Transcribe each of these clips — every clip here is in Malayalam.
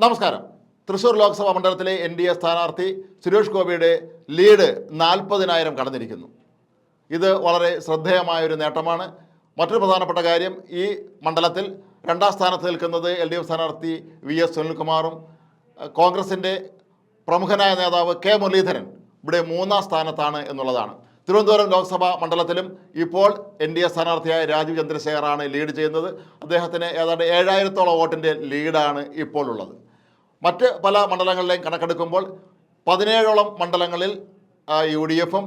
നമസ്കാരം. തൃശൂർ ലോക്സഭാ മണ്ഡലത്തിലെ NDA സ്ഥാനാർത്ഥി സുരേഷ് ഗോപിയുടെ ലീഡ് 40,000 കടന്നിരിക്കുന്നു. ഇത് വളരെ ശ്രദ്ധേയമായൊരു നേട്ടമാണ്. മറ്റൊരു പ്രധാനപ്പെട്ട കാര്യം, ഈ മണ്ഡലത്തിൽ രണ്ടാം സ്ഥാനത്ത് നിൽക്കുന്നത് LDF സ്ഥാനാർത്ഥി VS സുനിൽകുമാറും കോൺഗ്രസിൻ്റെ പ്രമുഖനായ നേതാവ് K മുരളീധരൻ ഇവിടെ മൂന്നാം സ്ഥാനത്താണ് എന്നുള്ളതാണ്. തിരുവനന്തപുരം ലോക്സഭാ മണ്ഡലത്തിലും ഇപ്പോൾ NDA സ്ഥാനാർത്ഥിയായ രാജീവ് ചന്ദ്രശേഖറാണ് ലീഡ് ചെയ്യുന്നത്. അദ്ദേഹത്തിന് ഏതാണ്ട് 7,000-ഓളം വോട്ടിൻ്റെ ലീഡാണ് ഇപ്പോൾ ഉള്ളത്. മറ്റ് പല മണ്ഡലങ്ങളിലെയും കണക്കെടുക്കുമ്പോൾ 17ഓളം മണ്ഡലങ്ങളിൽ UDF-ഉം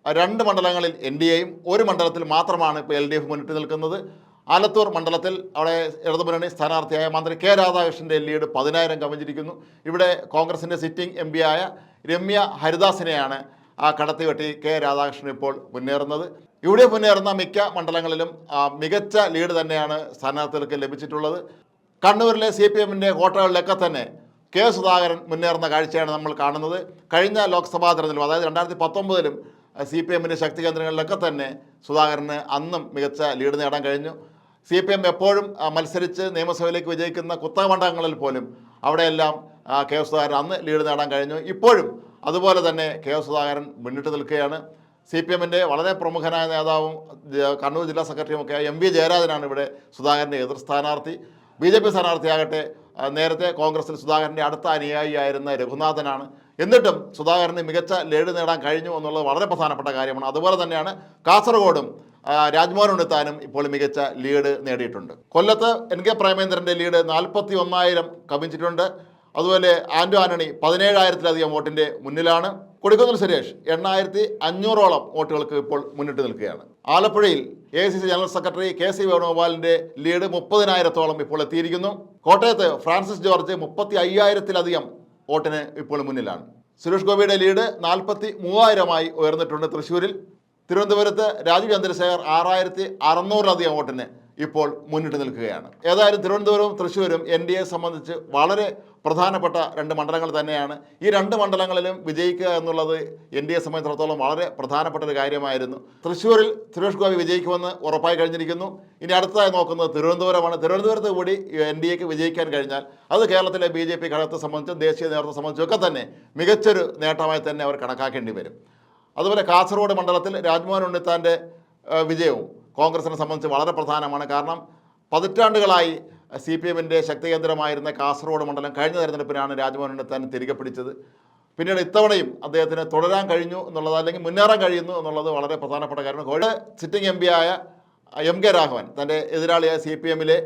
2 മണ്ഡലങ്ങളിൽ NDA-യും 1 മണ്ഡലത്തിൽ മാത്രമാണ് ഇപ്പോൾ LDF മുന്നിട്ട് നിൽക്കുന്നത്. ആലത്തൂർ മണ്ഡലത്തിൽ അവിടെ ഇടതുമുന്നണി സ്ഥാനാർത്ഥിയായ മന്ത്രി K രാധാകൃഷ്ണൻ്റെ ലീഡ് 10,000 കവിഞ്ഞിരിക്കുന്നു. ഇവിടെ കോൺഗ്രസിൻ്റെ സിറ്റിംഗ് MP ആയ രമ്യ ഹരിദാസിനെയാണ് കടത്തിവെട്ടി K രാധാകൃഷ്ണൻ ഇപ്പോൾ മുന്നേറുന്നത്. UDF മുന്നേറുന്ന മിക്ക മണ്ഡലങ്ങളിലും മികച്ച ലീഡ് തന്നെയാണ് സ്ഥാനാർത്ഥികൾക്ക് ലഭിച്ചിട്ടുള്ളത്. കണ്ണൂരിലെ CPM-ൻ്റെ കോട്ടകളിലൊക്കെ തന്നെ K സുധാകരൻ മുന്നേറുന്ന കാഴ്ചയാണ് നമ്മൾ കാണുന്നത്. കഴിഞ്ഞ ലോക്സഭാ തെരഞ്ഞെടുപ്പ്, അതായത് 2019-ലും CPM-ൻ്റെ ശക്തി കേന്ദ്രങ്ങളിലൊക്കെ തന്നെ സുധാകരന് അന്നും മികച്ച ലീഡ് നേടാൻ കഴിഞ്ഞു. CPM എപ്പോഴും മത്സരിച്ച് നിയമസഭയിലേക്ക് വിജയിക്കുന്ന കുത്തക മണ്ഡലങ്ങളിൽ പോലും അവിടെയെല്ലാം K സുധാകരൻ അന്ന് ലീഡ് നേടാൻ കഴിഞ്ഞു. ഇപ്പോഴും അതുപോലെ തന്നെ K സുധാകരൻ മുന്നിട്ട് നിൽക്കുകയാണ്. CPM-ൻ്റെ വളരെ പ്രമുഖനായ നേതാവും കണ്ണൂർ ജില്ലാ സെക്രട്ടറിയുമൊക്കെ MV ജയരാജനാണ് ഇവിടെ സുധാകരൻ്റെ എതിർ സ്ഥാനാർത്ഥി. BJP സ്ഥാനാർത്ഥിയാകട്ടെ നേരത്തെ കോൺഗ്രസിൽ സുധാകരൻ്റെ അടുത്ത അനുയായിയായിരുന്ന രഘുനാഥനാണ്. എന്നിട്ടും സുധാകരന് മികച്ച ലീഡ് നേടാൻ കഴിഞ്ഞു എന്നുള്ളത് വളരെ പ്രധാനപ്പെട്ട കാര്യമാണ്. അതുപോലെ തന്നെയാണ് കാസർഗോഡും രാജ്മോഹൻ ഉണ്ണിത്താനും ഇപ്പോൾ മികച്ച ലീഡ് നേടിയിട്ടുണ്ട്. കൊല്ലത്ത് NK പ്രേമേന്ദ്രൻ്റെ ലീഡ് 41,000 കവിഞ്ഞിട്ടുണ്ട്. അതുപോലെ ആൻ്റോ ആന്റണി 17,000-ലധികം വോട്ടിൻ്റെ മുന്നിലാണ്. കൊടിക്കുന്നിൽ സുരേഷ് 8,500-ഓളം വോട്ടുകൾക്ക് ഇപ്പോൾ മുന്നിട്ട് നിൽക്കുകയാണ്. ആലപ്പുഴയിൽ AICC ജനറൽ സെക്രട്ടറി KC വേണുഗോപാലിൻ്റെ ലീഡ് 30,000-ഓളം ഇപ്പോൾ എത്തിയിരിക്കുന്നു. കോട്ടയത്ത് ഫ്രാൻസിസ് ജോർജ് 35,000-ലധികം വോട്ടിന് ഇപ്പോൾ മുന്നിലാണ്. സുരേഷ് ഗോപിയുടെ ലീഡ് 43,000-ആയി ഉയർന്നിട്ടുണ്ട് തൃശ്ശൂരിൽ. തിരുവനന്തപുരത്ത് രാജീവ് ചന്ദ്രശേഖർ 6,600-ലധികം വോട്ടിന് ഇപ്പോൾ മുന്നിട്ട് നിൽക്കുകയാണ്. ഏതായാലും തിരുവനന്തപുരവും തൃശ്ശൂരും NDA സംബന്ധിച്ച് വളരെ പ്രധാനപ്പെട്ട 2 മണ്ഡലങ്ങൾ തന്നെയാണ്. ഈ 2 മണ്ഡലങ്ങളിലും വിജയിക്കുക എന്നുള്ളത് NDA സംബന്ധിച്ചിടത്തോളം വളരെ പ്രധാനപ്പെട്ട ഒരു കാര്യമായിരുന്നു. തൃശ്ശൂരിൽ സുരേഷ് ഗോപി വിജയിക്കുമെന്ന് ഉറപ്പായി കഴിഞ്ഞിരിക്കുന്നു. ഇനി അടുത്തതായി നോക്കുന്നത് തിരുവനന്തപുരമാണ്. തിരുവനന്തപുരത്ത് കൂടി NDA-ക്ക് വിജയിക്കാൻ കഴിഞ്ഞാൽ അത് കേരളത്തിലെ BJP ഘടകത്തെ സംബന്ധിച്ചും ദേശീയ നേതൃത്വത്തെ സംബന്ധിച്ചും ഒക്കെ തന്നെ മികച്ചൊരു നേട്ടമായി തന്നെ അവർ കണക്കാക്കേണ്ടി വരും. അതുപോലെ കാസർഗോഡ് മണ്ഡലത്തിൽ രാജ്മോഹൻ ഉണ്ണിത്താൻ്റെ വിജയവും കോൺഗ്രസിനെ സംബന്ധിച്ച് വളരെ പ്രധാനമാണ്. കാരണം പതിറ്റാണ്ടുകളായി CPM-ൻ്റെ ശക്തി കേന്ദ്രമായിരുന്ന കാസർഗോഡ് മണ്ഡലം കഴിഞ്ഞ തെരഞ്ഞെടുപ്പിനാണ് രാജ്മോഹൻ ഉണ്ണിത്താൻ തിരികെ പിടിച്ചത്. പിന്നീട് ഇത്തവണയും അദ്ദേഹത്തിന് തുടരാൻ കഴിഞ്ഞു എന്നുള്ളത്, അല്ലെങ്കിൽ മുന്നേറാൻ കഴിയുന്നു എന്നുള്ളത് വളരെ പ്രധാനപ്പെട്ട കാര്യമാണ്. കോഴിക്കോട് സിറ്റിംഗ് MP ആയ MK രാഘവൻ തൻ്റെ എതിരാളിയായ CPM-ലെ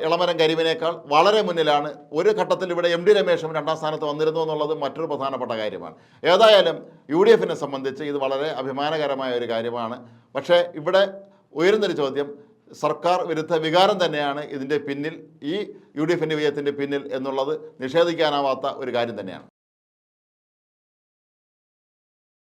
ഇളമരം കരിമിനേക്കാൾ വളരെ മുന്നിലാണ്. ഒരു ഘട്ടത്തിൽ ഇവിടെ MD രമേശും 2ാം സ്ഥാനത്ത് വന്നിരുന്നു എന്നുള്ളത് മറ്റൊരു പ്രധാനപ്പെട്ട കാര്യമാണ്. ഏതായാലും UDF-നെ സംബന്ധിച്ച് ഇത് വളരെ അഭിമാനകരമായ ഒരു കാര്യമാണ്. പക്ഷേ ഇവിടെ ഉയരുന്നൊരു ചോദ്യം, സർക്കാർ വിരുദ്ധ വികാരം തന്നെയാണ് ഇതിൻ്റെ പിന്നിൽ, ഈ UDF-ൻ്റെ വിജയത്തിൻ്റെ പിന്നിൽ എന്നുള്ളത് നിഷേധിക്കാനാവാത്ത ഒരു കാര്യം തന്നെയാണ്.